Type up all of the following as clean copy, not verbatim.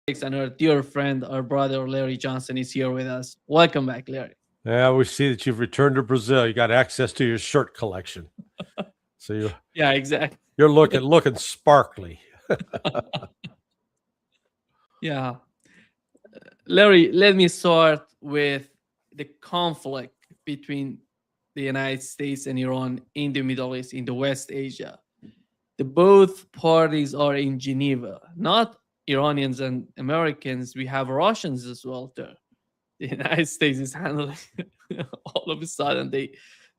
and our dear friend, our brother Larry Johnson is here with us. Welcome back, Larry. Yeah, we see that you've returned to Brazil. You got access to your shirt collection, so Yeah, exactly. you're looking sparkly. Yeah. Larry, let me start with the conflict between the United States and Iran in the Middle East, in the West Asia. The both parties are in Geneva, not Iranians and Americans. We have Russians as well there. The United States is handling all of a sudden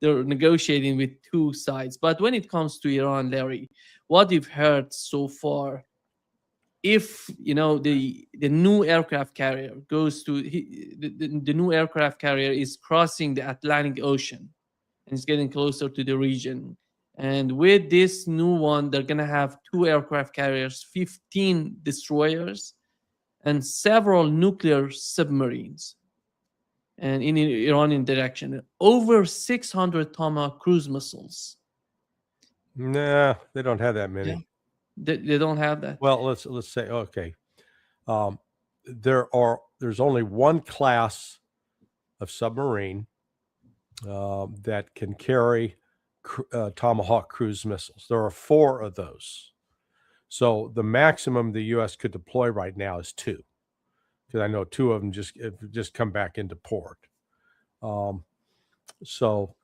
they're negotiating with two sides. But when it comes to Iran, Larry, what we've heard so far, if the new aircraft carrier goes to the new aircraft carrier is crossing the Atlantic Ocean and it's getting closer to the region, and with this new one they're going to have two aircraft carriers, 15 destroyers, and several nuclear submarines, and in Iranian direction over 600 Tomahawk cruise missiles. Nah, they don't have that Yeah, many. they don't have that. Well, let's say okay. Um, there's only one class of submarine that can carry Tomahawk cruise missiles. There are four of those. So the maximum the U.S. could deploy right now is two, because I know two of them just come back into port. So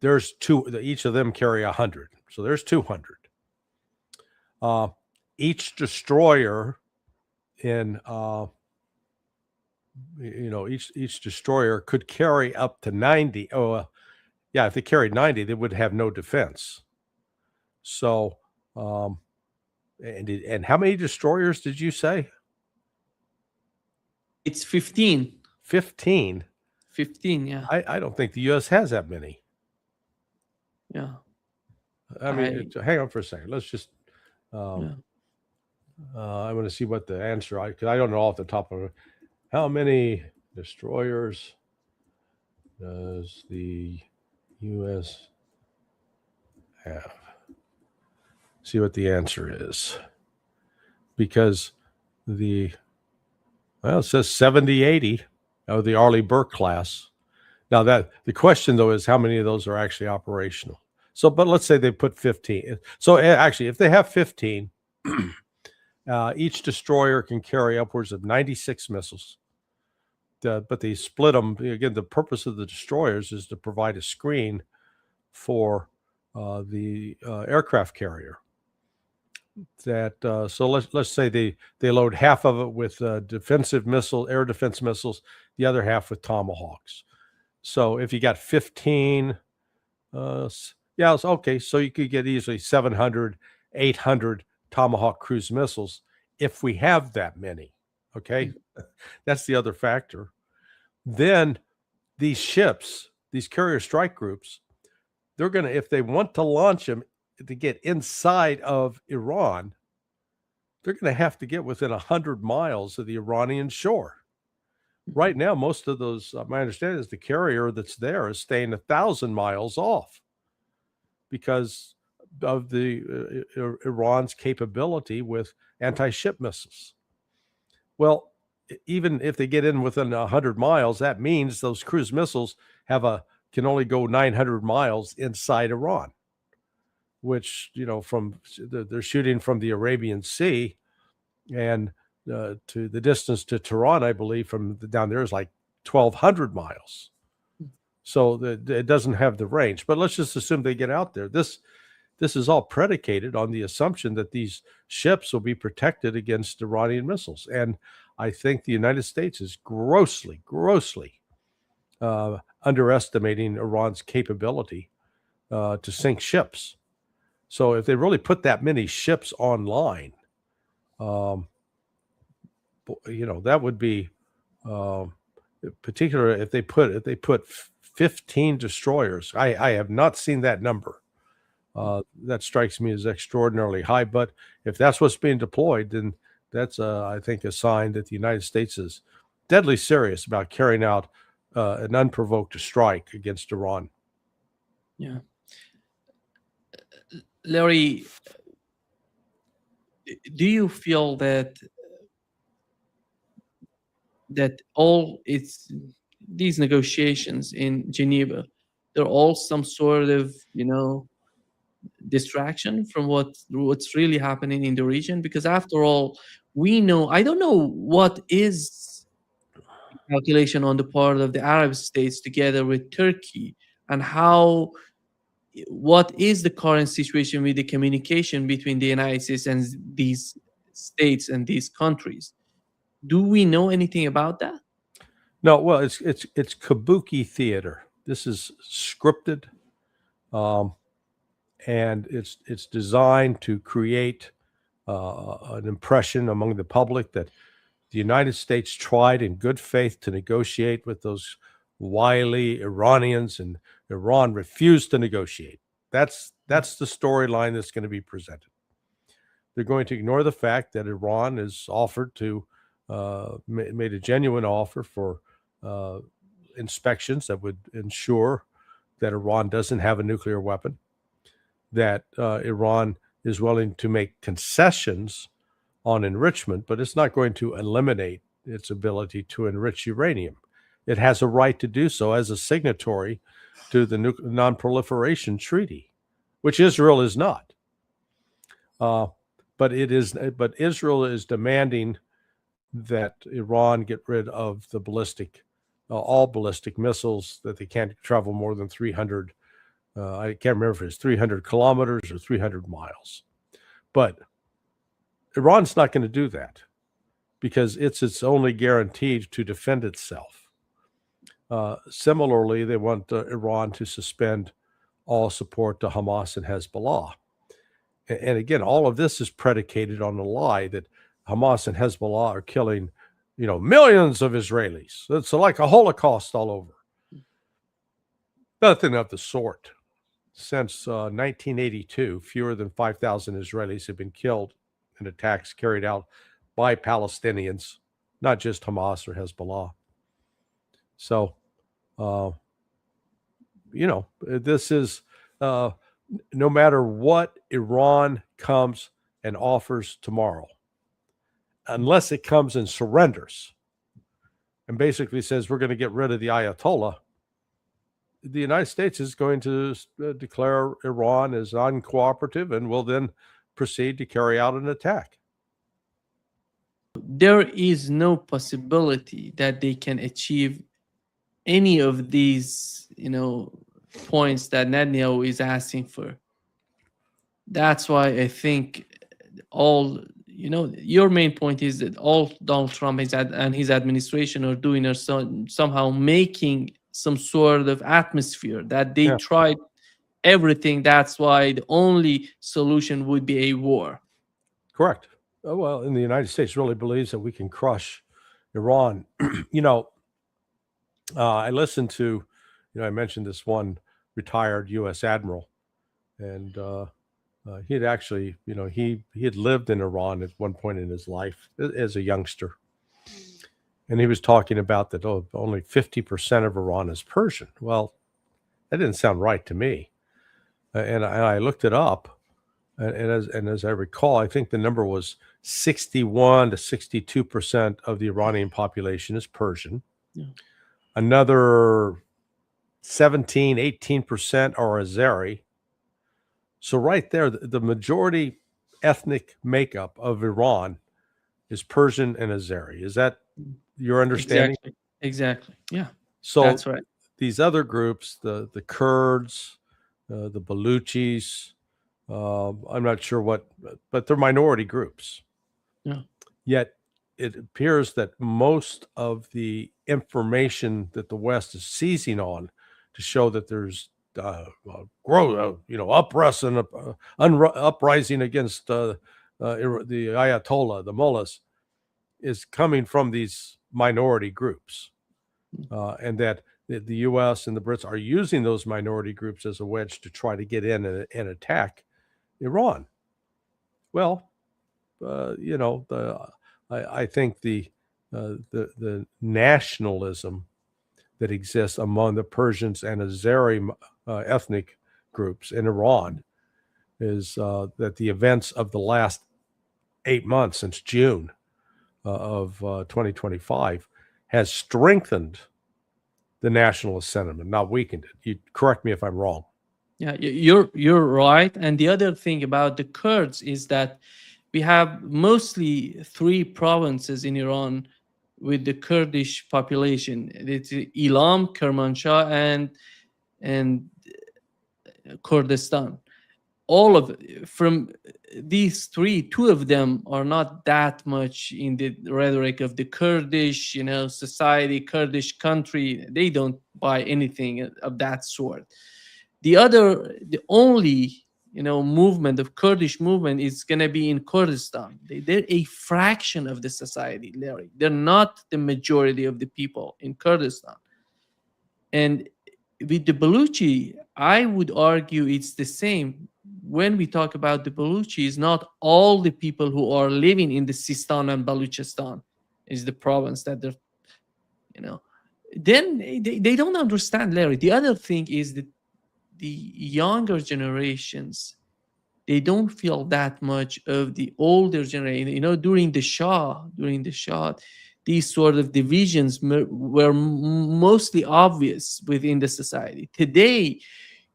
there's two. Each of them carry 100. So there's 200. Each destroyer in each destroyer could carry up to 90. Yeah, if they carried 90, they would have no defense. So, and how many destroyers did you say? It's 15. 15. 15, yeah. I don't think the U.S. has that many. Yeah. I mean, hang on for a second. Let's just. Yeah. I want to see what the answer. Because I don't know off the top of it. How many destroyers does the U.S. have? See what the answer is. Because it says 70, 80 of the Arleigh Burke class. Now that the question though is how many of those are actually operational. So, but let's say they put 15. So actually, if they have 15, each destroyer can carry upwards of 96 missiles. But they split them. Again, the purpose of the destroyers is to provide a screen for the aircraft carrier. So let's say they load half of it with defensive air defense missiles, the other half with Tomahawks. So if you got 15, it's okay. So you could get easily 700, 800 Tomahawk cruise missiles if we have that many. Okay, that's the other factor. Then these ships, these carrier strike groups, they're going to, if they want to launch them to get inside of Iran, they're going to have to get within 100 miles of the Iranian shore. Right now, most of those, my understanding is the carrier that's there is staying 1,000 miles off because of the Iran's capability with anti-ship missiles. Well, even if they get in within 100 miles, that means those cruise missiles can only go 900 miles inside Iran, which, they're shooting from the Arabian Sea, and to the distance to Tehran, I believe, from down there is like 1,200 miles. So it doesn't have the range. But let's just assume they get out there. This is all predicated on the assumption that these ships will be protected against Iranian missiles. And I think the United States is grossly underestimating Iran's capability to sink ships. So if they really put that many ships online, that would be particular if they put 15 destroyers. I have not seen that number. That strikes me as extraordinarily high. But if that's what's being deployed, then that's, I think, a sign that the United States is deadly serious about carrying out an unprovoked strike against Iran. Yeah. Larry, do you feel that that all these negotiations in Geneva, they're all some sort of distraction from what's really happening in the region? Because after all, we know, I don't know what is calculation on the part of the Arab states together with Turkey, and what is the current situation with the communication between the United States and these states and these countries? Do we know anything about that? No, well, it's kabuki theater. This is scripted, um, and it's designed to create an impression among the public that the United States tried in good faith to negotiate with those wily Iranians, and Iran refused to negotiate. That's the storyline that's going to be presented. They're going to ignore the fact that Iran has offered to made a genuine offer for inspections that would ensure that Iran doesn't have a nuclear weapon, that Iran is willing to make concessions on enrichment, but it's not going to eliminate its ability to enrich uranium. It has a right to do so as a signatory to the Non-Proliferation Treaty, which Israel is not. But Israel is demanding that Iran get rid of the all ballistic missiles, that they can't travel more than 300. I can't remember if it's 300 kilometers or 300 miles. But Iran's not going to do that because it's its only guarantee to defend itself. Similarly, they want Iran to suspend all support to Hamas and Hezbollah. And again, all of this is predicated on the lie that Hamas and Hezbollah are killing, millions of Israelis. It's like a Holocaust all over. Nothing of the sort. Since 1982, fewer than 5,000 Israelis have been killed in attacks carried out by Palestinians, not just Hamas or Hezbollah. So, this is no matter what Iran comes and offers tomorrow, unless it comes and surrenders and basically says we're going to get rid of the Ayatollah, the United States is going to declare Iran as uncooperative and will then proceed to carry out an attack. There is no possibility that they can achieve any of these, points that Netanyahu is asking for. That's why I think your main point is that all Donald Trump and his administration are doing are somehow making some sort of atmosphere that they tried everything. That's why the only solution would be a war. Correct. Well, and the United States really believes that we can crush Iran. I listened to, I mentioned this one retired U.S. admiral, and he had actually, he had lived in Iran at one point in his life as a youngster. And he was talking about that only 50% of Iran is Persian. Well, that didn't sound right to me. And I looked it up. And as I recall, I think the number was 61 to 62% of the Iranian population is Persian. Yeah. Another 17, 18% are Azeri. So right there, the majority ethnic makeup of Iran is Persian and Azeri. Is that your understanding? Exactly. Yeah. So that's right. These other groups, the Kurds, the Baluchis, I'm not sure but they're minority groups. Yeah. Yet it appears that most of the information that the West is seizing on to show that there's uprising against the Ayatollah, the mullahs, is coming from these minority groups, and that the U.S. and the Brits are using those minority groups as a wedge to try to get in and attack Iran. Well, I think the nationalism that exists among the Persians and Azeri ethnic groups in Iran is that the events of the last 8 months since June of 2025 has strengthened the nationalist sentiment, not weakened it. You correct me if I'm wrong. Yeah, you're right. And the other thing about the Kurds is that we have mostly three provinces in Iran with the Kurdish population. It's Elam, Kermanshah, and Kurdistan. All of from these three, two of them are not that much in the rhetoric of the Kurdish, society, Kurdish country. They don't buy anything of that sort. The only movement of Kurdish movement is going to be in Kurdistan. They're a fraction of the society, Larry. They're not the majority of the people in Kurdistan. And with the Baluchi, I would argue it's the same. When we talk about the Baluchi, it's not all the people who are living in the Sistan and Baluchistan is the province that they're, then they don't understand, Larry. The other thing is that the younger generations, they don't feel that much of the older generation. During the Shah, these sort of divisions were mostly obvious within the society. Today,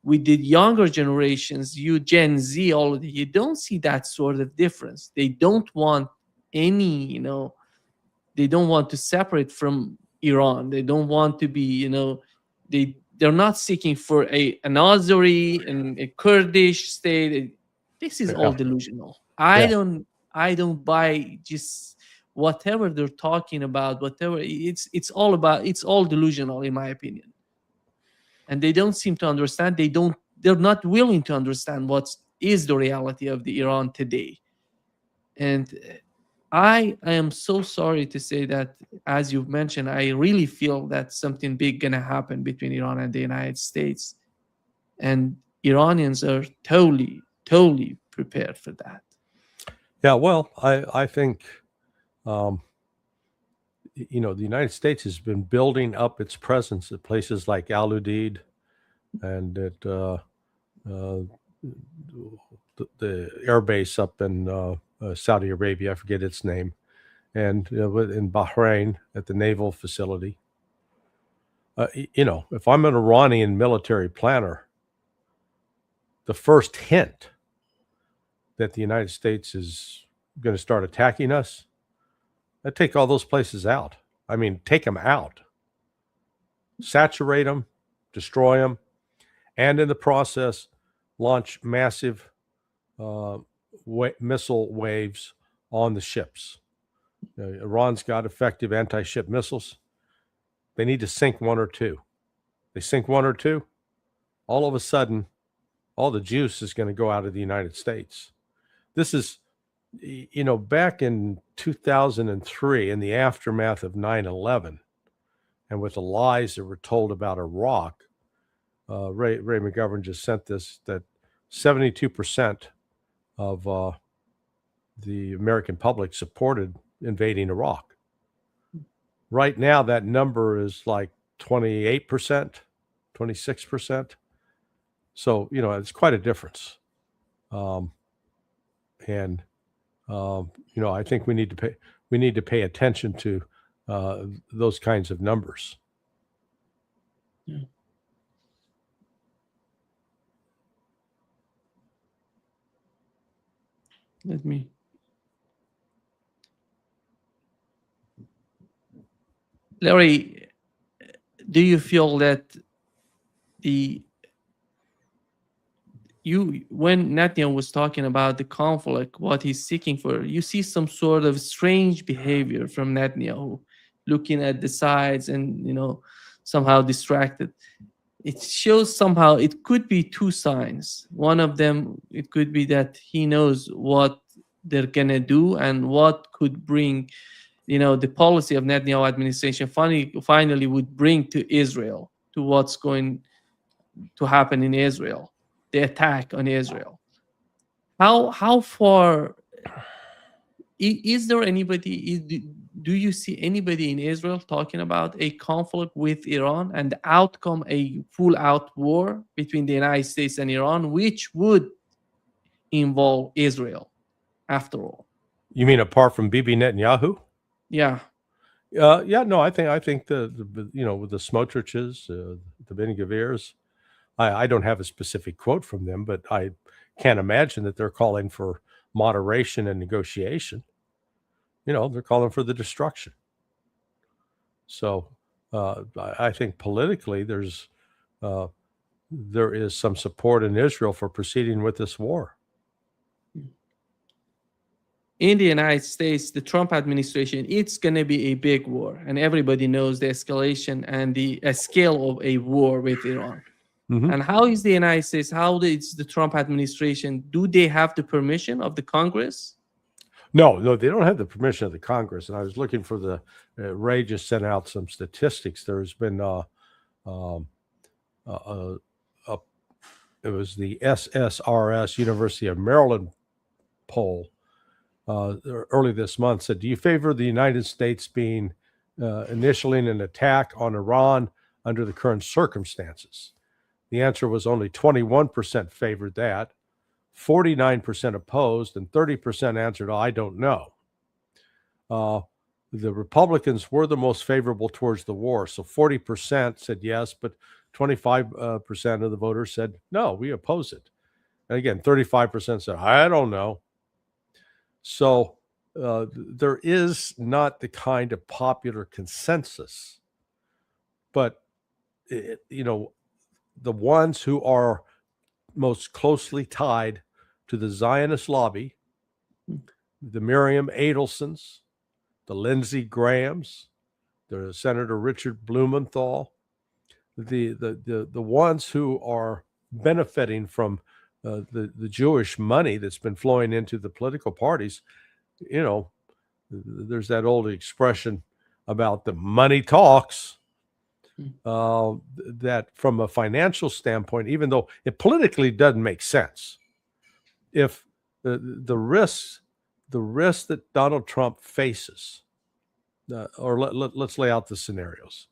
with the younger generations, Gen Z, all of you don't see that sort of difference. They don't want any, they don't want to separate from Iran. They don't want to be, they're not seeking for an Azeri and a Kurdish state. This is all delusional. I don't buy just whatever they're talking about. Whatever it's all delusional in my opinion. And they don't seem to understand. They're not willing to understand what is the reality of the Iran today. And I am so sorry to say that, as you've mentioned, I really feel that something big gonna happen between Iran and the United States, and Iranians are totally prepared for that. Yeah, well, I think, the United States has been building up its presence at places like Al Udeid and at the air base up in Saudi Arabia. I forget its name. And in Bahrain at the naval facility. If I'm an Iranian military planner, the first hint that the United States is going to start attacking us, I take all those places out. I mean, take them out, saturate them, destroy them, and in the process, launch massive missile waves on the ships. Iran's got effective anti-ship missiles. They need to sink one or two. They sink one or two, all of a sudden, all the juice is going to go out of the United States. This is, back in 2003, in the aftermath of 9/11, and with the lies that were told about Iraq, Ray McGovern just sent this, that 72% of the American public supported invading Iraq. Right now, that number is like 28%, 26%. So, it's quite a difference. I think we need to pay attention to those kinds of numbers. Yeah. Let me. Larry, do you feel that when Netanyahu was talking about the conflict, what he's seeking for, you see some sort of strange behavior from Netanyahu, looking at the sides and somehow distracted. It shows somehow it could be two signs. One of them, it could be that he knows what they're gonna do and what could bring, the policy of Netanyahu administration finally would bring to Israel, to what's going to happen in Israel, the attack on Israel. How far is there anybody? Do you see anybody in Israel talking about a conflict with Iran and the outcome, a full-out war between the United States and Iran, which would involve Israel, after all? You mean apart from Bibi Netanyahu? Yeah. Yeah, no, I think the with the Smotriches, the Ben Gavirs, I don't have a specific quote from them, but I can't imagine that they're calling for moderation and negotiation. They're calling for the destruction. So I think politically uh, there is some support in Israel for proceeding with this war. In the United States, the Trump administration, it's going to be a big war, and everybody knows the escalation and the scale of a war with Iran. Mhm. And how is the United States, how is the Trump administration, do they have the permission of the Congress? No, they don't have the permission of the Congress. And I was looking for Ray just sent out some statistics. There's been um, uh, uh, it was the SSRS University of Maryland poll early this month said, do you favor the United States being initialing an attack on Iran under the current circumstances? The answer was only 21% favored that, 49% opposed, and 30% answered, I don't know. The Republicans were the most favorable towards the war. So 40% said yes, but 25% of the voters said, no, we oppose it. And again, 35% said, I don't know. So there is not the kind of popular consensus, but the ones who are most closely tied to the Zionist lobby, the Miriam Adelsons, the Lindsey Grahams, the Senator Richard Blumenthal, the ones who are benefiting from the Jewish money that's been flowing into the political parties. There's that old expression about the money talks. That from a financial standpoint, even though it politically doesn't make sense, if the risks that Donald Trump faces, or let's lay out the scenarios.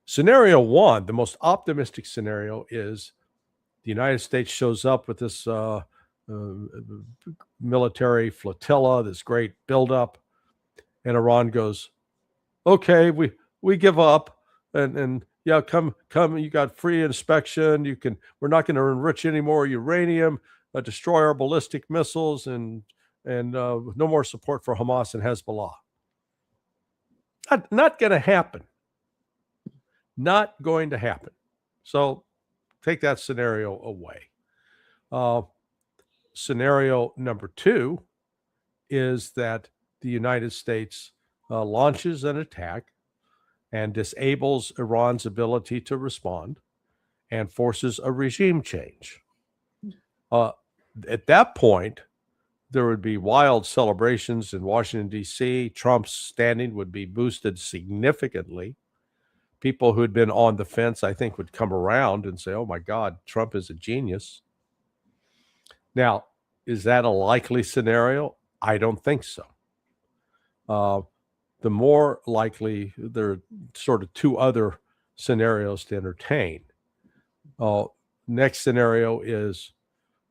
Scenario one, the most optimistic scenario, is the United States shows up with this military flotilla, this great buildup, and Iran goes, okay, we give up, and yeah, come, you got free inspection. We're not going to enrich any more uranium, destroy our ballistic missiles, and no more support for Hamas and Hezbollah. Not going to happen. Not going to happen. So take that scenario away. Scenario number two is that the United States launches an attack and disables Iran's ability to respond and forces a regime change. At that point, there would be wild celebrations in Washington, D.C. Trump's standing would be boosted significantly. People who had been on the fence, I think, would come around and say, oh my God, Trump is a genius. Now, is that a likely scenario? I don't think so. The more likely, there are sort of two other scenarios to entertain. Next scenario is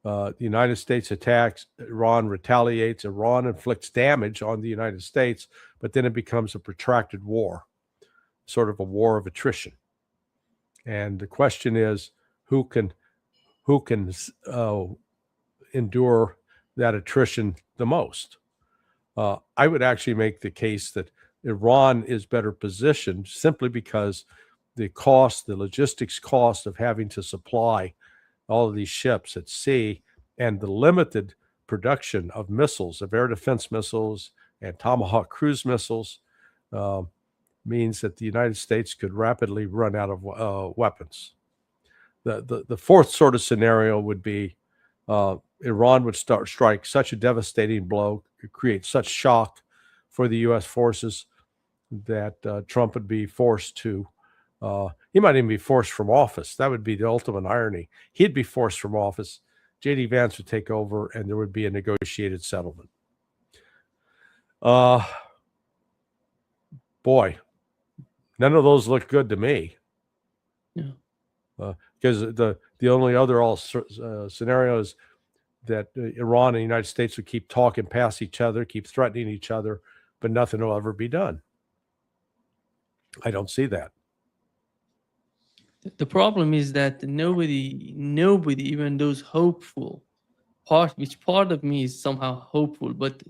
the United States attacks, Iran retaliates, Iran inflicts damage on the United States, but then it becomes a protracted war, sort of a war of attrition. And the question is, who can endure that attrition the most? I would actually make the case that Iran is better positioned simply because the logistics cost of having to supply all of these ships at sea and the limited production of missiles, of air defense missiles and Tomahawk cruise missiles, means that the United States could rapidly run out of weapons. The fourth sort of scenario would be Iran would strike such a devastating blow, create such shock for the U.S. forces that Trump would be forced to, he might even be forced from office. That would be the ultimate irony. He'd be forced from office. J.D. Vance would take over, and there would be a negotiated settlement. Boy, none of those look good to me. Yeah. Because the only other scenario is that Iran and the United States would keep talking past each other, keep threatening each other, but nothing will ever be done. I don't see that. The problem is that nobody, even those hopeful which part of me is somehow hopeful, but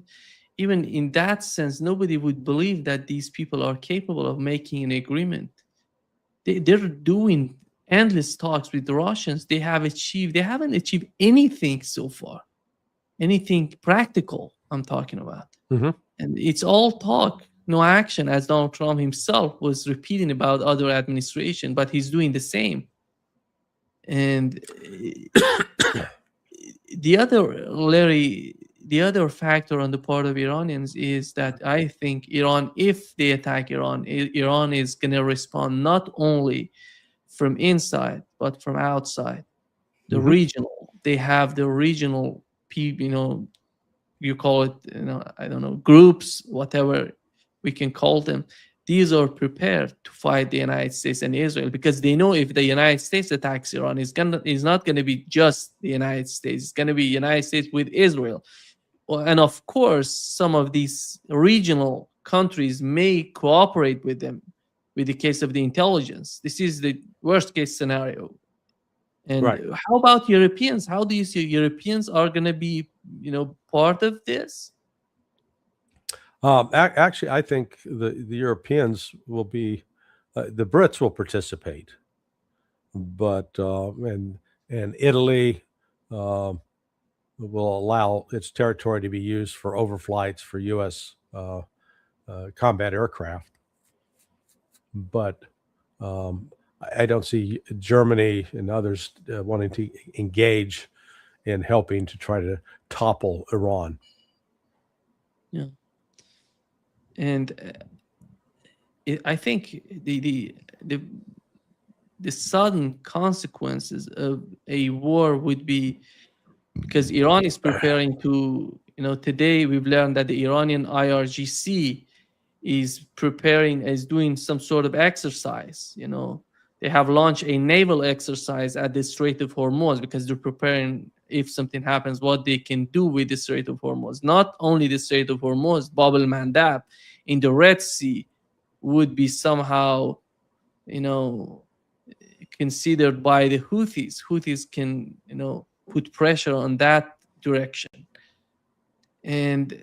even in that sense, nobody would believe that these people are capable of making an agreement. They're doing endless talks with the Russians. They haven't achieved anything so far, anything practical. I'm talking about, Mm-hmm. and it's all talk, no action, as Donald Trump himself was repeating about other administration, but he's doing the same. And the other, Larry, the other factor on the part of Iranians is that I think Iran, if they attack Iran, Iran is going to respond not only from inside but from outside. The Mm-hmm. regional, they have the regional people, you call it, I don't know, groups, whatever we can call them. These are prepared to fight the United States and Israel because they know if the United States attacks Iran, it's not going to be just the United States. It's going to be United States with Israel. Well, and of course, some of these regional countries may cooperate with them with the case of the intelligence. This is the worst case scenario. And Right. how about Europeans? How do you see Europeans are going to be, part of this? Actually, I think the Europeans will be, the Brits will participate, but and Italy will allow its territory to be used for overflights for U.S. Combat aircraft. But I don't see Germany and others wanting to engage in helping to try to topple Iran. Yeah. And I think the sudden consequences of a war would be, because Iran is preparing to, today we've learned that the Iranian IRGC is doing some sort of exercise. They have launched a naval exercise at the Strait of Hormuz because they're preparing, if something happens, what they can do with the Strait of Hormuz. Not only the Strait of Hormuz, Bab el-Mandab in the Red Sea would be somehow, considered by the Houthis. Houthis can, put pressure on that direction. And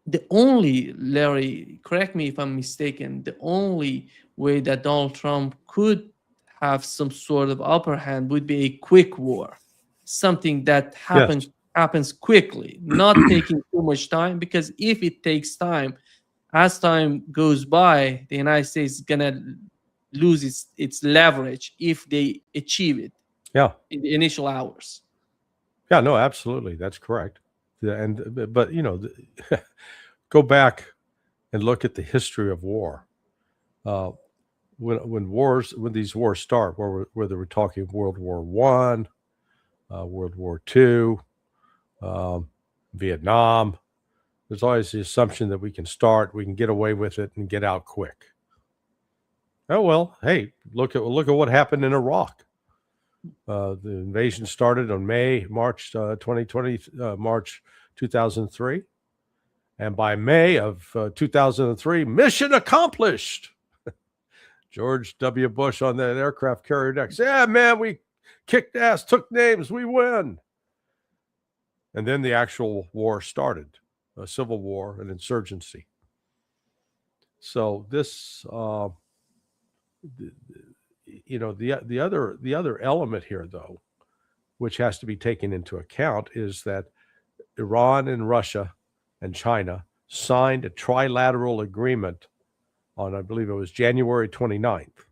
the only, Larry, correct me if I'm mistaken, the only way that Donald Trump could have some sort of upper hand would be a quick war, something that happens quickly, not taking too much time. Because if it takes time, as time goes by, the United States is gonna lose its leverage if they achieve it. Yeah. In the initial hours. Yeah. No. Absolutely. That's correct. But go back and look at the history of war. When these wars start, whether we're talking World War I, World War II, Vietnam, there's always the assumption that we can get away with it, and get out quick. Oh well, hey, look at what happened in Iraq. The invasion started on March 2003. And by May of 2003, mission accomplished. George W. Bush on that aircraft carrier deck. Yeah, man, we kicked ass, took names, we win. And then the actual war started, a civil war, an insurgency. So this, the other element here, though, which has to be taken into account, is that Iran and Russia and China signed a trilateral agreement on, I believe it was January 29th.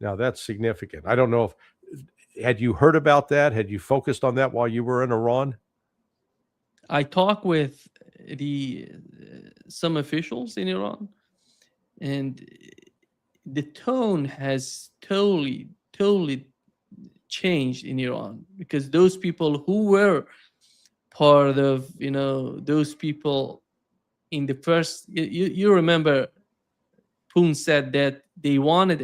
Now that's significant. I don't know if, had you heard about that? Had you focused on that while you were in Iran? I talked with some officials in Iran, and the tone has totally changed in Iran, because those people who were part of, those people in the first, you remember Poon said that they wanted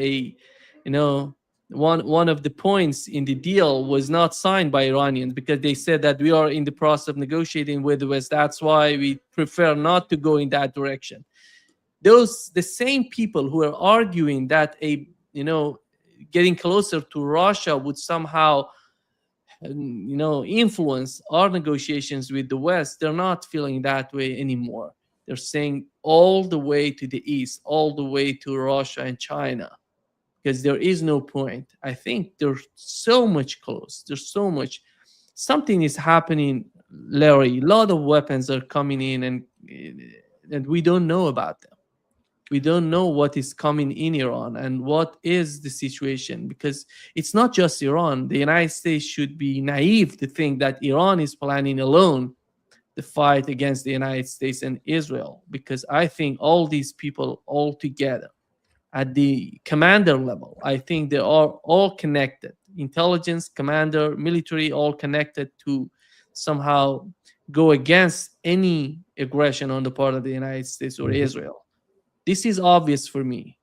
one of the points in the deal was not signed by Iranians, because they said that we are in the process of negotiating with the West. That's why we prefer not to go in that direction. the same people who are arguing that getting closer to Russia would somehow influence our negotiations with the West, they're not feeling that way anymore. They're saying all the way to the east, all the way to Russia and China, because there is no point. I think they're so much close. There's so much. Something is happening, Larry. A lot of weapons are coming in, and we don't know about them. We don't know what is coming in Iran and what is the situation, because it's not just Iran. The United States should be naive to think that Iran is planning alone the fight against the United States and Israel, because I think all these people all together at the commander level, I think they are all connected. Intelligence, commander, military, all connected to somehow go against any aggression on the part of the United States or Israel. This is obvious for me.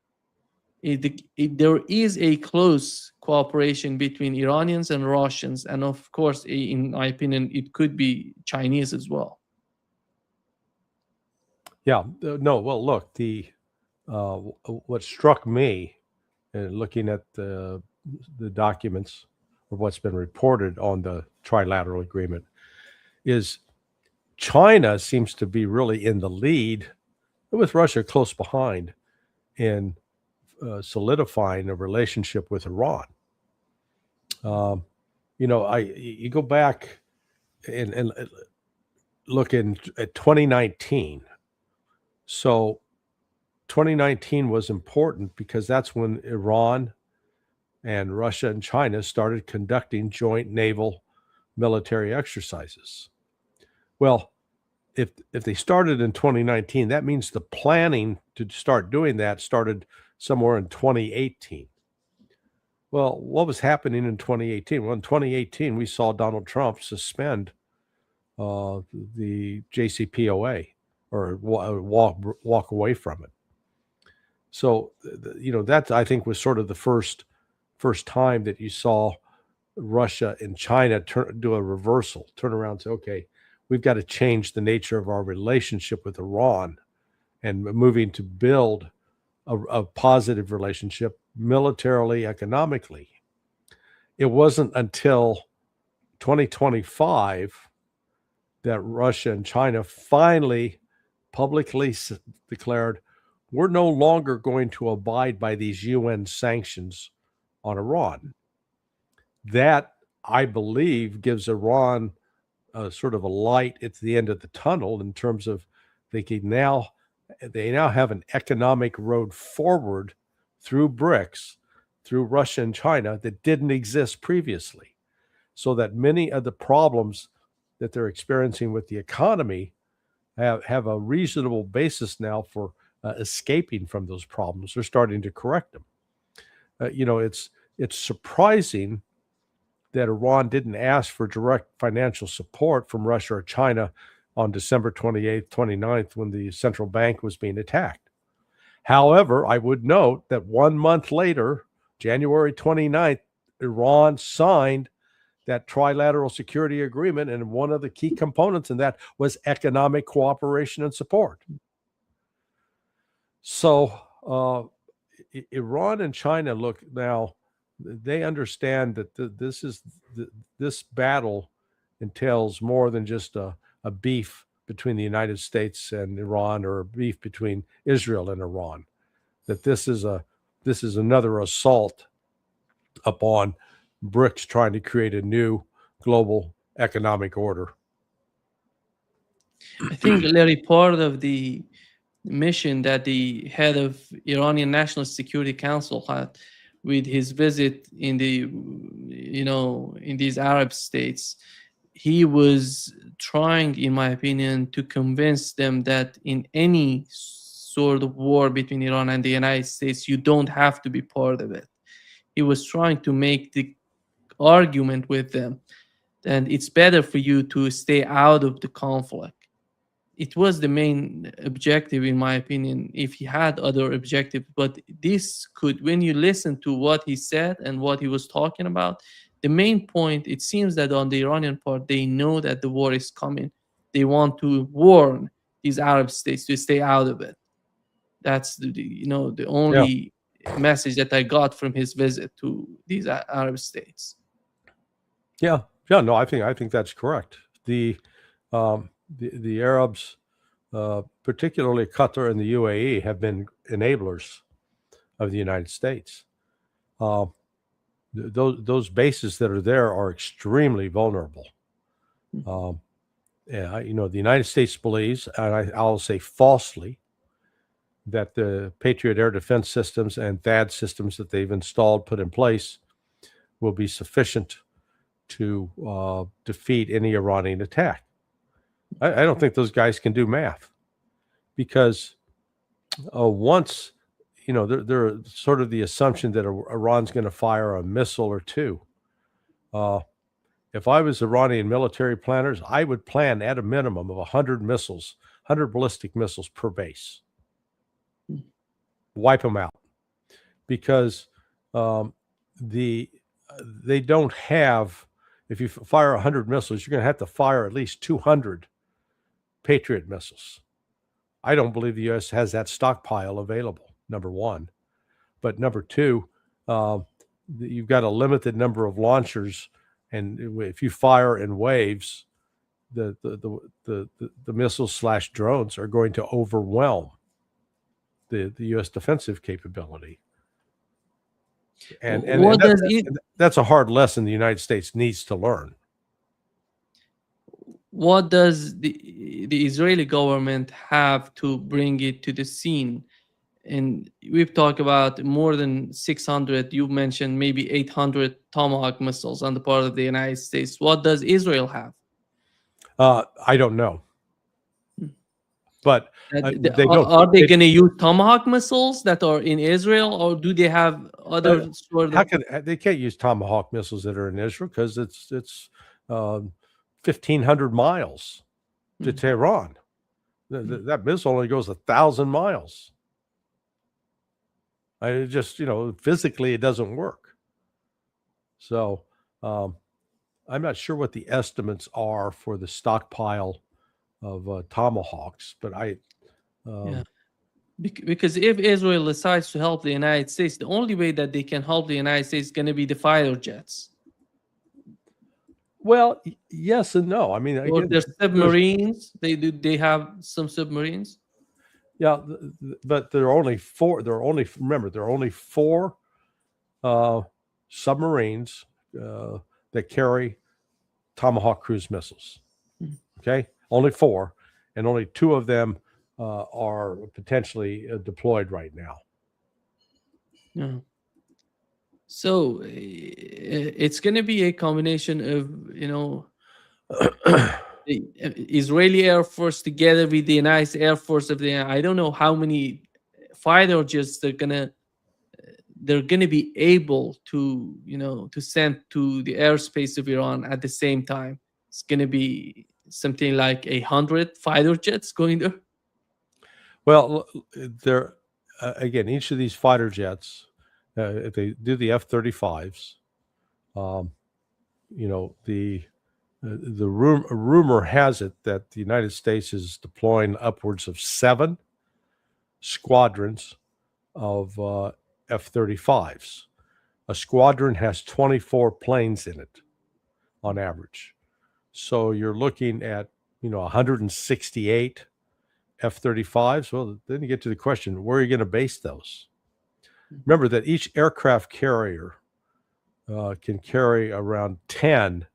There is a close cooperation between Iranians and Russians, and of course, in my opinion, it could be Chinese as well. Yeah, no. Well, look, what struck me, looking at the documents or what's been reported on the trilateral agreement, is China seems to be really in the lead, with Russia close behind, in solidifying a relationship with Iran. You go back and look at 2019. So 2019 was important because that's when Iran and Russia and China started conducting joint naval military exercises. Well, if they started in 2019, that means the planning to start doing that started somewhere in 2018. Well, what was happening in 2018? Well, in 2018, we saw Donald Trump suspend the JCPOA, or walk away from it. So, that I think was sort of the first time that you saw Russia and China do a reversal, turn around and say, okay, we've got to change the nature of our relationship with Iran and moving to build a positive relationship militarily, economically. It wasn't until 2025 that Russia and China finally publicly declared, we're no longer going to abide by these UN sanctions on Iran. That, I believe, gives Iran sort of a light at the end of the tunnel in terms of they now have an economic road forward through BRICS, through Russia and China, that didn't exist previously. So that many of the problems that they're experiencing with the economy have a reasonable basis now for escaping from those problems. They're starting to correct them. It's surprising that Iran didn't ask for direct financial support from Russia or China on December 28th, 29th, when the central bank was being attacked. However, I would note that 1 month later, January 29th, Iran signed that trilateral security agreement, and one of the key components in that was economic cooperation and support. So Iran and China, look, now they understand that this battle entails more than just a beef between the United States and Iran, or a beef between Israel and Iran. That this is another assault upon BRICS trying to create a new global economic order. I think, Larry, part of the mission that the head of Iranian National Security Council had with his visit in these Arab states, he was trying, in my opinion, to convince them that in any sort of war between Iran and the United States, you don't have to be part of it. He was trying to make the argument with them, and it's better for you to stay out of the conflict. It was the main objective, in my opinion, if he had other objectives. But this could, when you listen to what he said and what he was talking about, the main point, it seems that on the Iranian part, they know that the war is coming. They want to warn these Arab states to stay out of it. That's the only message that I got from his visit to these Arab states. Yeah. No, I think that's correct. The Arabs, particularly Qatar and the UAE, have been enablers of the United States. Those bases that are there are extremely vulnerable. The United States believes, and I'll say falsely, that the Patriot air defense systems and THAAD systems that they've installed, put in place, will be sufficient to defeat any Iranian attack. I don't think those guys can do math, because once, they're sort of the assumption that Iran's going to fire a missile or two. If I was Iranian military planners, I would plan at a minimum of 100 missiles, 100 ballistic missiles per base. Wipe them out, because they don't have. If you fire 100 missiles, you're going to have to fire at least 200 Patriot missiles. I don't believe the U.S. has that stockpile available, number one. But number two, you've got a limited number of launchers, and if you fire in waves, the missiles / drones are going to overwhelm the U.S. defensive capability. And that's a hard lesson the United States needs to learn. What does the Israeli government have to bring it to the scene? And we've talked about more than 600, you mentioned maybe 800 Tomahawk missiles on the part of the United States. What does Israel have? I don't know. But are they going to use Tomahawk missiles that are in Israel, or do they have other sort of... They can't use Tomahawk missiles that are in Israel, because it's 1,500 miles to Tehran. That missile only goes 1,000 miles. It just, physically it doesn't work. So I'm not sure what the estimates are for the stockpile of Tomahawks, but because if Israel decides to help the United States, the only way that they can help the United States is going to be the fighter jets. Well, yes and no. I mean, or their submarines. They have some submarines. Yeah, but there are only four. Remember, there are only four submarines that carry Tomahawk cruise missiles. Okay, only four, and only two of them are potentially deployed right now. Yeah. So it's going to be a combination of the Israeli Air Force together with the United Air Force of the... I don't know how many fighter jets they're gonna be able to to send to the airspace of Iran at the same time. It's gonna be something like 100 fighter jets going there. Well, there again, each of these fighter jets, if they do the F-35s, the rumor has it that the United States is deploying upwards of 7 squadrons of F-35s. A squadron has 24 planes in it on average. So you're looking at 168 F-35s. Well, then you get to the question, where are you going to base those? Remember that each aircraft carrier can carry around 10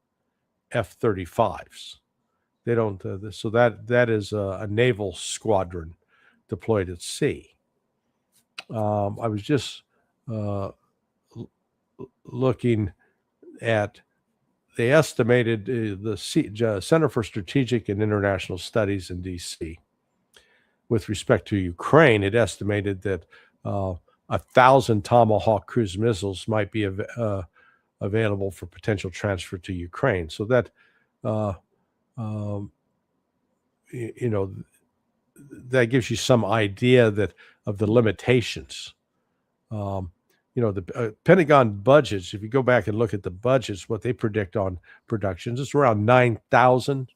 F-35s. They don't. So that is a naval squadron deployed at sea. I was just looking at. They estimated the Center for Strategic and International Studies in D.C. with respect to Ukraine. It estimated that 1,000 Tomahawk cruise missiles might be available for potential transfer to Ukraine. So that, that gives you some idea of the limitations. The Pentagon budgets, if you go back and look at the budgets, what they predict on productions, it's around 9,000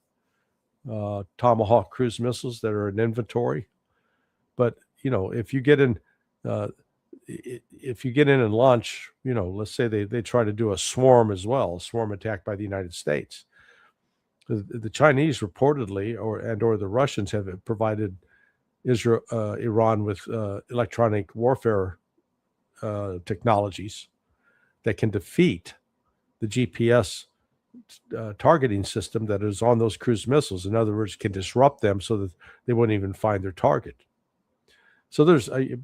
Tomahawk cruise missiles that are in inventory. But, if you get in, if you get in and launch, let's say they try to do a swarm as well, a swarm attack by the United States. The Chinese reportedly, or the Russians have provided Iran with electronic warfare technologies that can defeat the GPS targeting system that is on those cruise missiles. In other words, can disrupt them so that they wouldn't even find their target. So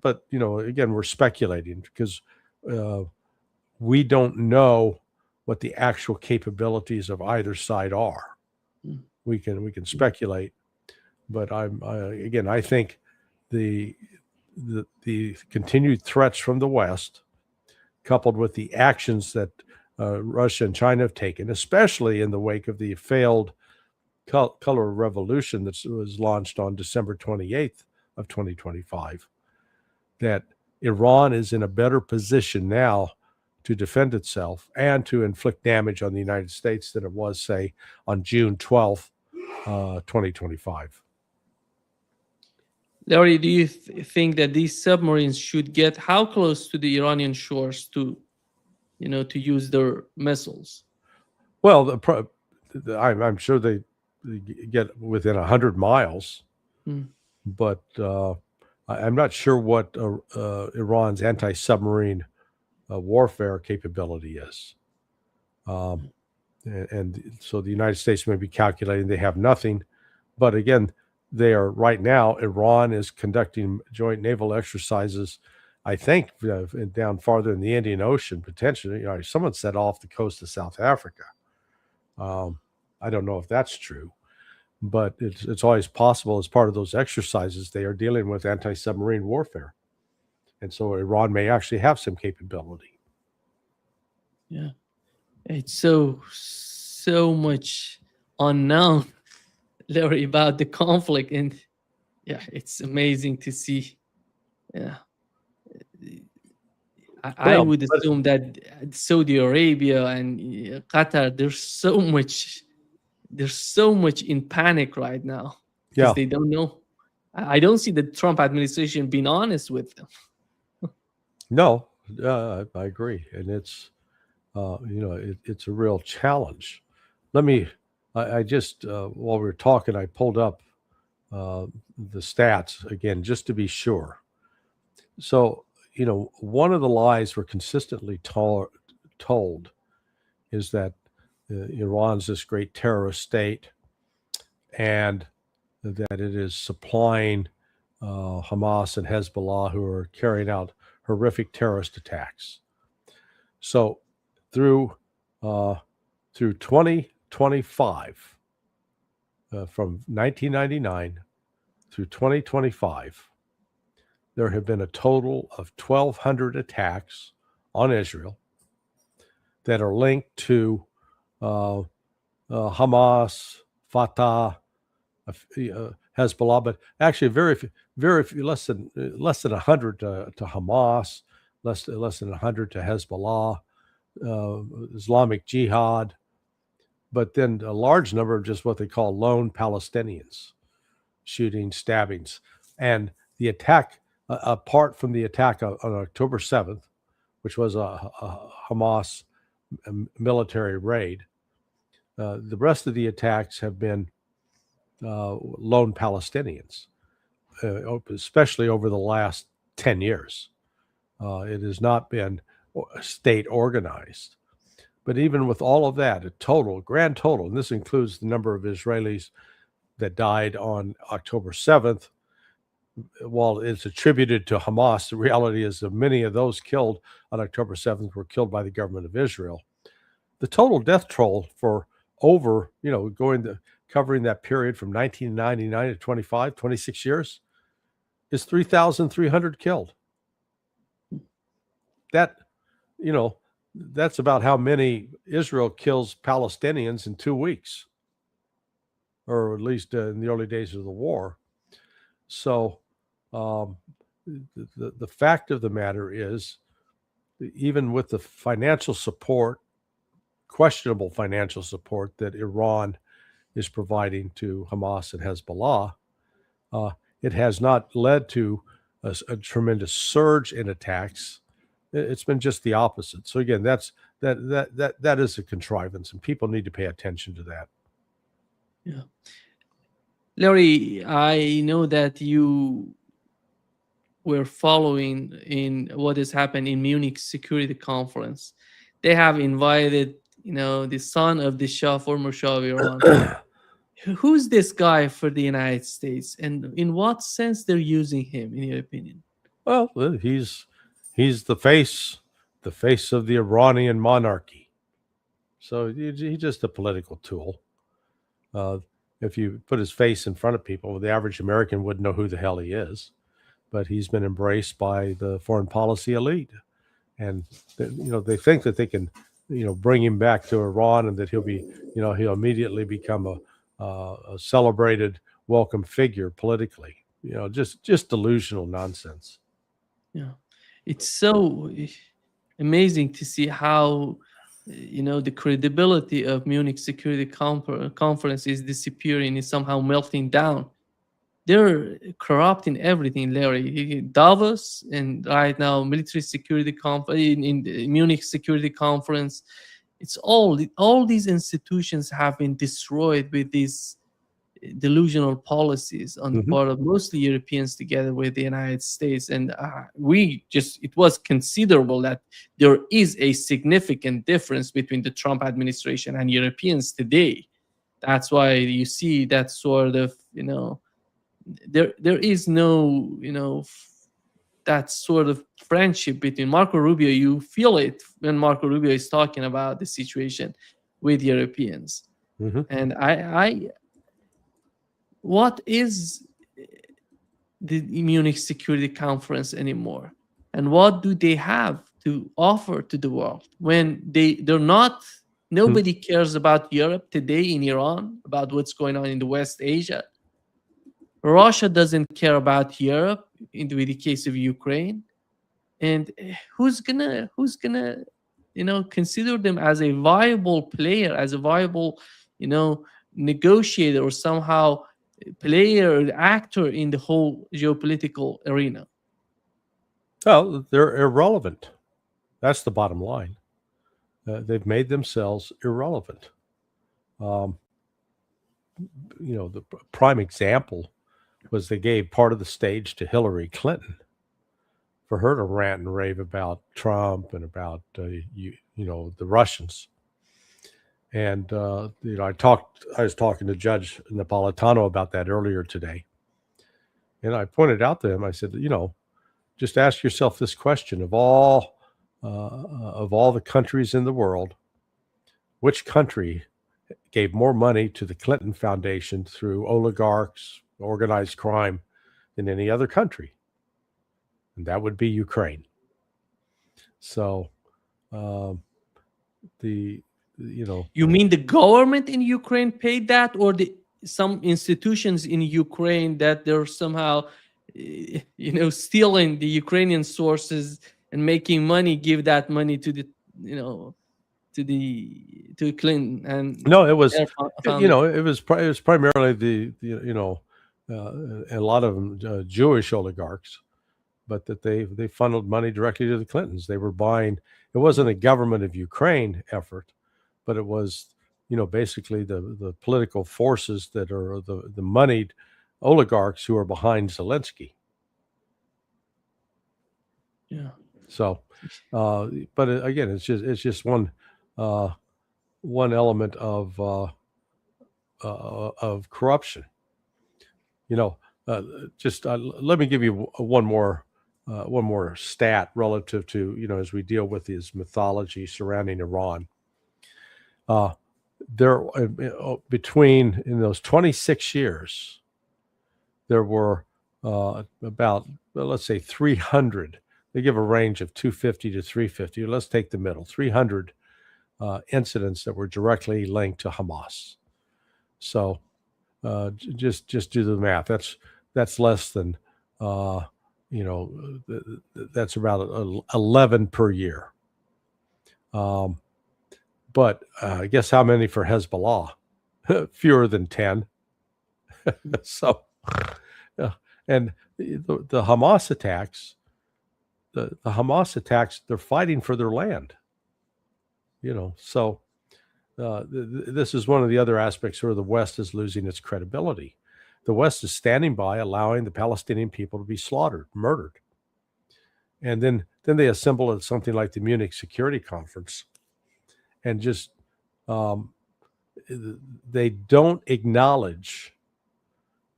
but again, we're speculating because we don't know what the actual capabilities of either side are. We can speculate, but I think the continued threats from the West, coupled with the actions that Russia and China have taken, especially in the wake of the failed color revolution that was launched on December 28th of 2025, that Iran is in a better position now to defend itself and to inflict damage on the United States than it was, say, on June 12th, 2025. Larry, do you think that these submarines should get how close to the Iranian shores to use their missiles? Well, I'm sure they get within 100 miles, but I'm not sure what Iran's anti-submarine warfare capability is. And so the United States may be calculating they have nothing. But again, they are right now, Iran is conducting joint naval exercises, I think, down farther in the Indian Ocean, potentially. Someone said off the coast of South Africa. I don't know if that's true, but it's always possible as part of those exercises, they are dealing with anti-submarine warfare. And so Iran may actually have some capability. Yeah. It's so much unknown, Larry, about the conflict. And yeah, it's amazing to see. Yeah. I would assume that Saudi Arabia and Qatar, there's so much in panic right now because they don't know. I don't see the Trump administration being honest with them. No, I agree, and it's it's a real challenge. I just while we were talking, I pulled up the stats again just to be sure. So one of the lies we're consistently told is that Iran's this great terrorist state, and that it is supplying Hamas and Hezbollah, who are carrying out horrific terrorist attacks. So through 2025, from 1999 through 2025, there have been a total of 1,200 attacks on Israel that are linked to Hamas, Fatah, Hezbollah, but actually very few, less than 100 to Hamas, less than 100 to Hezbollah, Islamic Jihad, but then a large number of just what they call lone Palestinians, shootings, stabbings. And the attack, apart from the attack on October 7th, which was a Hamas military raid, the rest of the attacks have been lone Palestinians, especially over the last 10 years. It has not been state organized. But even with all of that, grand total, and this includes the number of Israelis that died on October 7th, while it's attributed to Hamas, the reality is that many of those killed on October 7th were killed by the government of Israel. The total death toll for over, covering that period from 1999 to 26 years, is 3,300 killed. That's about how many Israel kills Palestinians in 2 weeks, or at least in the early days of the war. So the fact of the matter is, even with the financial support, questionable financial support that Iran is providing to Hamas and Hezbollah, it has not led to a tremendous surge in attacks. It's been just the opposite. So again, that is a contrivance, and people need to pay attention to that. Yeah. Larry, I know that you were following in what has happened in Munich Security Conference. They have invited, the son of the Shah, former Shah of Iran. Who's this guy for the United States, and in what sense they're using him, in your opinion? Well, he's the face of the Iranian monarchy. So he's just a political tool. If you put his face in front of people, the average American wouldn't know who the hell he is. But he's been embraced by the foreign policy elite, and they think that they can, bring him back to Iran, and that he'll immediately become a celebrated, welcome figure politically. Just delusional nonsense. Yeah, it's so amazing to see how the credibility of Munich Security Conference is disappearing, is somehow melting down. They're corrupting everything, Larry. Davos, and right now military security conference, in the Munich Security Conference, it's all these institutions have been destroyed with these delusional policies on the part of mostly Europeans together with the United States. And it was considerable that there is a significant difference between the Trump administration and Europeans today. That's why you see that sort of, there is no, that sort of friendship between Marco Rubio. You feel it when Marco Rubio is talking about the situation with Europeans. And what is the Munich Security Conference anymore, and what do they have to offer to the world when they're not? Nobody cares about Europe today in Iran, about what's going on in the West Asia. Russia doesn't care about Europe with the case of Ukraine. And who's gonna consider them as a viable player, as a viable negotiator, or somehow player or actor in the whole geopolitical arena? Well, they're irrelevant. That's the bottom line. They've made themselves irrelevant. The prime example was they gave part of the stage to Hillary Clinton for her to rant and rave about Trump and about the Russians. And I was talking to Judge Napolitano about that earlier today, and I pointed out to him. I said, just ask yourself this question: of all the countries in the world, which country gave more money to the Clinton Foundation through oligarchs, organized crime, than any other country? And that would be Ukraine. So, You mean the government in Ukraine paid that, or some institutions in Ukraine that they're somehow, stealing the Ukrainian sources and making money, give that money to the, to Clinton? And no, it was, it was primarily a lot of them Jewish oligarchs, but that they funneled money directly to the Clintons. They were buying. It wasn't a government of Ukraine effort, but it was, basically the political forces that are the moneyed oligarchs who are behind Zelensky. Yeah. So, but again, it's just one element of corruption. Let me give you one more stat relative to, as we deal with this mythology surrounding Iran. There, between in those 26 years, there were about, let's say, 300. They give a range of 250 to 350. Let's take the middle, 300 incidents that were directly linked to Hamas. So just do the math. That's less than that's about 11 per year. But guess how many for Hezbollah? Fewer than 10. So, and the Hamas attacks, the Hamas attacks, they're fighting for their land. So this is one of the other aspects where the West is losing its credibility. The West is standing by, allowing the Palestinian people to be slaughtered, murdered. And then they assemble at something like the Munich Security Conference and just they don't acknowledge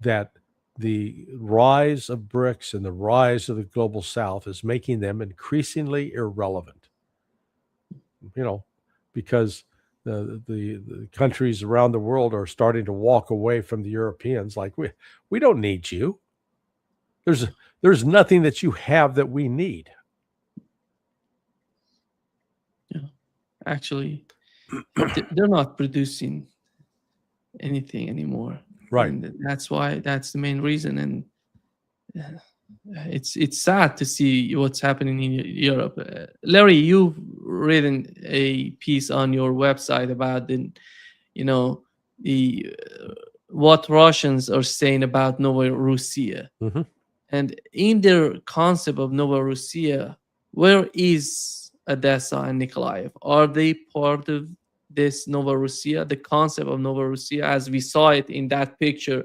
that the rise of BRICS and the rise of the global South is making them increasingly irrelevant. Because the countries around the world are starting to walk away from the Europeans, like we don't need you. There's nothing that you have that we need. Yeah, actually, they're not producing anything anymore, right? And that's the main reason. And it's sad to see what's happening in Europe. Larry, you've written a piece on your website about the what Russians are saying about Novorossiya. Mm-hmm. And in their concept of Novorossiya, where is Odessa and Nikolaev? Are they part of this Novorossiya, the concept of Novorossiya, as we saw it in that picture,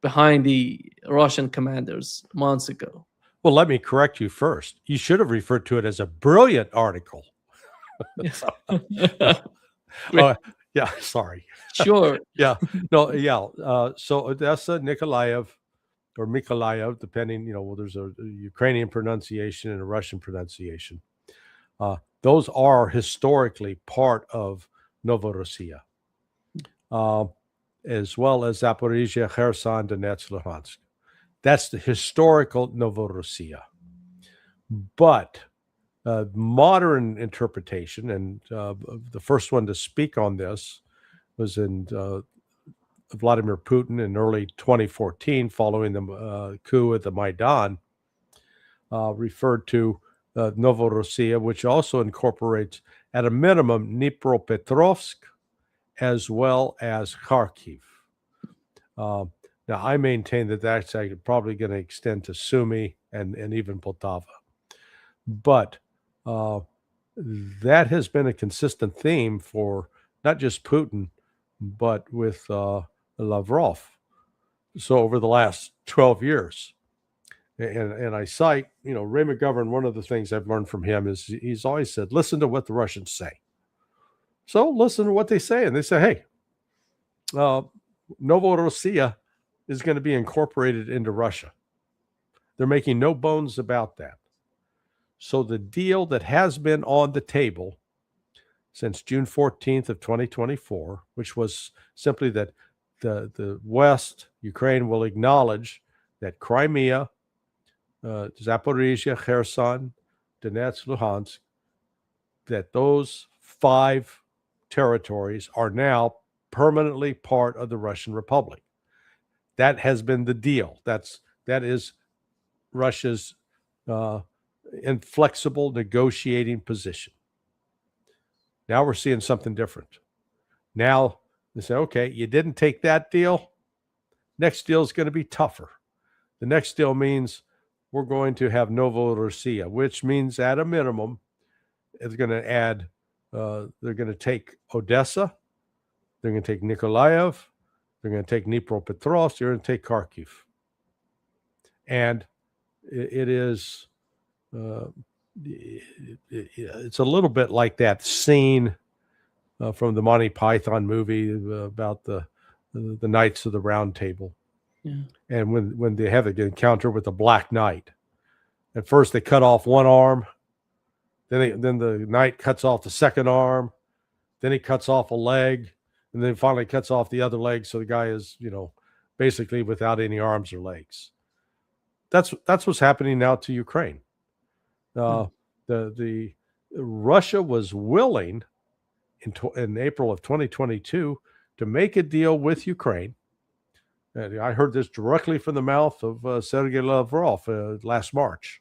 behind the Russian commanders months ago? Well, let me correct you first. You should have referred to it as a brilliant article. Oh, yeah, sorry. Sure. Yeah. No, yeah. So Odessa, Nikolaev, or Mykolaiv, depending, there's a Ukrainian pronunciation and a Russian pronunciation. Those are historically part of Novorossiya, as well as Zaporizhia, Kherson, Donetsk, Luhansk. That's the historical Novorossiya. But modern interpretation, and the first one to speak on this was in Vladimir Putin in early 2014, following the coup at the Maidan, referred to Novorossiya, which also incorporates, at a minimum, Dnipropetrovsk as well as Kharkiv. Now, I maintain that that's probably going to extend to Sumy and even Poltava. But that has been a consistent theme for not just Putin, but with Lavrov. So over the last 12 years. And I cite, Ray McGovern, one of the things I've learned from him is he's always said, listen to what the Russians say. So listen to what they say. And they say, hey, Novorossiya is going to be incorporated into Russia. They're making no bones about that. So the deal that has been on the table since June 14th of 2024, which was simply that the West, Ukraine, will acknowledge that Crimea, Zaporizhia, Kherson, Donetsk, Luhansk, that those 5 territories are now permanently part of the Russian Republic. That has been the deal. That is Russia's inflexible negotiating position. Now we're seeing something different. Now they say, okay, you didn't take that deal. Next deal is going to be tougher. The next deal means we're going to have Novorossiya, which means at a minimum, it's going to add, they're going to take Odessa, they're going to take Nikolaev, they're going to take Dnipropetrovsk, they're going to take Kharkiv. And it is, it's a little bit like that scene from the Monty Python movie about the Knights of the Round Table. Yeah. And when they have an encounter with the Black Knight, at first they cut off one arm, then the knight cuts off the second arm, then he cuts off a leg, and then finally cuts off the other leg. So the guy is, basically without any arms or legs. That's what's happening now to Ukraine. The Russia was willing in April of 2022 to make a deal with Ukraine. And I heard this directly from the mouth of Sergei Lavrov last March.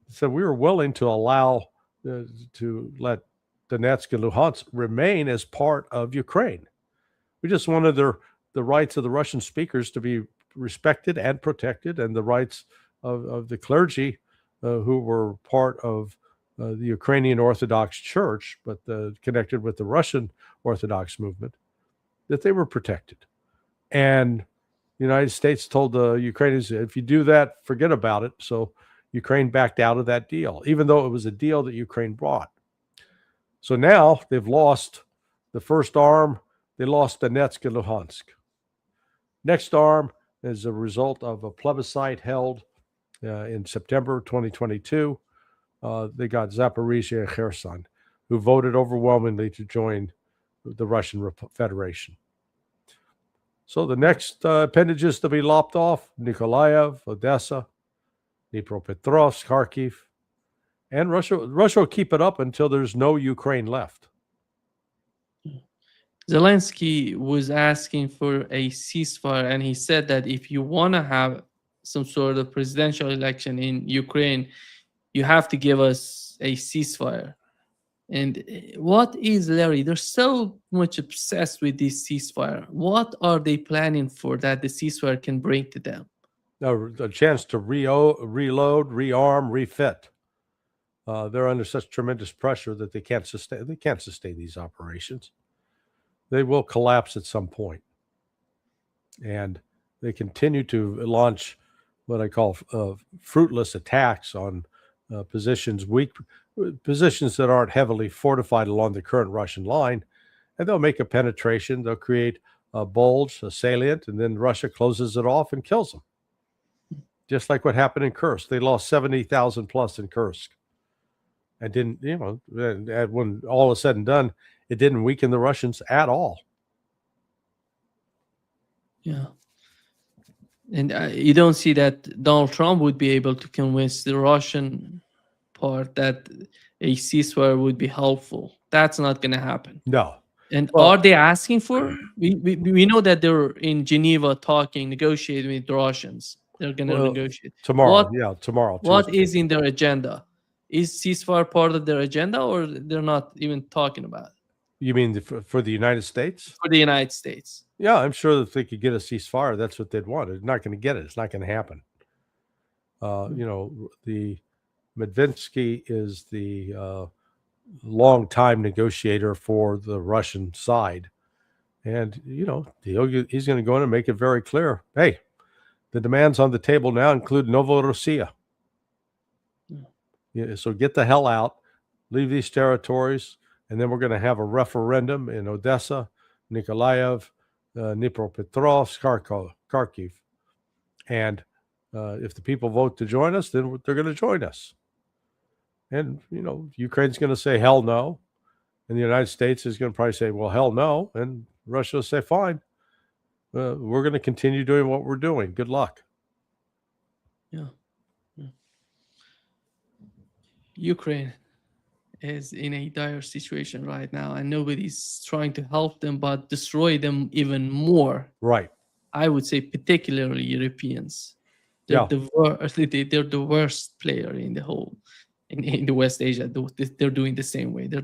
He said we were willing to allow to let Donetsk and Luhansk remain as part of Ukraine. We just wanted the rights of the Russian speakers to be respected and protected, and the rights of the clergy who were part of the Ukrainian Orthodox Church, but connected with the Russian Orthodox movement, that they were protected. And the United States told the Ukrainians, if you do that, forget about it. So Ukraine backed out of that deal, even though it was a deal that Ukraine brought. So now they've lost the first arm. They lost Donetsk and Luhansk. Next arm is a result of a plebiscite held in September 2022. They got Zaporizhia and Kherson, who voted overwhelmingly to join the Russian Federation. So the next appendages to be lopped off: Nikolaev, Odessa, Dnipropetrovsk, Kharkiv, and Russia will keep it up until there's no Ukraine left. Zelensky was asking for a ceasefire, and he said that if you want to have some sort of presidential election in Ukraine, you have to give us a ceasefire. And what is, Larry? They're so much obsessed with this ceasefire. What are they planning for that the ceasefire can bring to them? A chance to reload, rearm, refit. They're under such tremendous pressure that they can't sustain these operations. They will collapse at some point. And they continue to launch what I call fruitless attacks on positions that aren't heavily fortified along the current Russian line. And they'll make a penetration. They'll create a bulge, a salient, and then Russia closes it off and kills them. Just like what happened in Kursk. They lost 70,000 plus in Kursk. And didn't, when all is said and done, it didn't weaken the Russians at all. Yeah. And you don't see that Donald Trump would be able to convince the Russian part that a ceasefire would be helpful. That's not going to happen. No. And are they asking for? We know that they're in Geneva talking, negotiating with the Russians. They're going to negotiate tomorrow. Tomorrow. What is in their agenda? Is ceasefire part of their agenda, or they're not even talking about it? You mean for the United States? For the United States. Yeah, I'm sure that if they could get a ceasefire, that's what they'd want. They're not going to get it. It's not going to happen. The Medvedevsky is the long-time negotiator for the Russian side. And, he's going to go in and make it very clear, hey, the demands on the table now include Novorossiya. Yeah, so get the hell out, leave these territories, and then we're going to have a referendum in Odessa, Nikolaev, Dnipropetrovsk, Kharkiv. And if the people vote to join us, then they're going to join us. And, Ukraine's going to say, hell no. And the United States is going to probably say, well, hell no. And Russia will say, fine. We're going to continue doing what we're doing. Good luck. Yeah. Ukraine is in a dire situation right now, and nobody's trying to help them but destroy them even more. Right. I would say particularly Europeans. They're the worst player in the whole in the West Asia. They're doing the same way. They're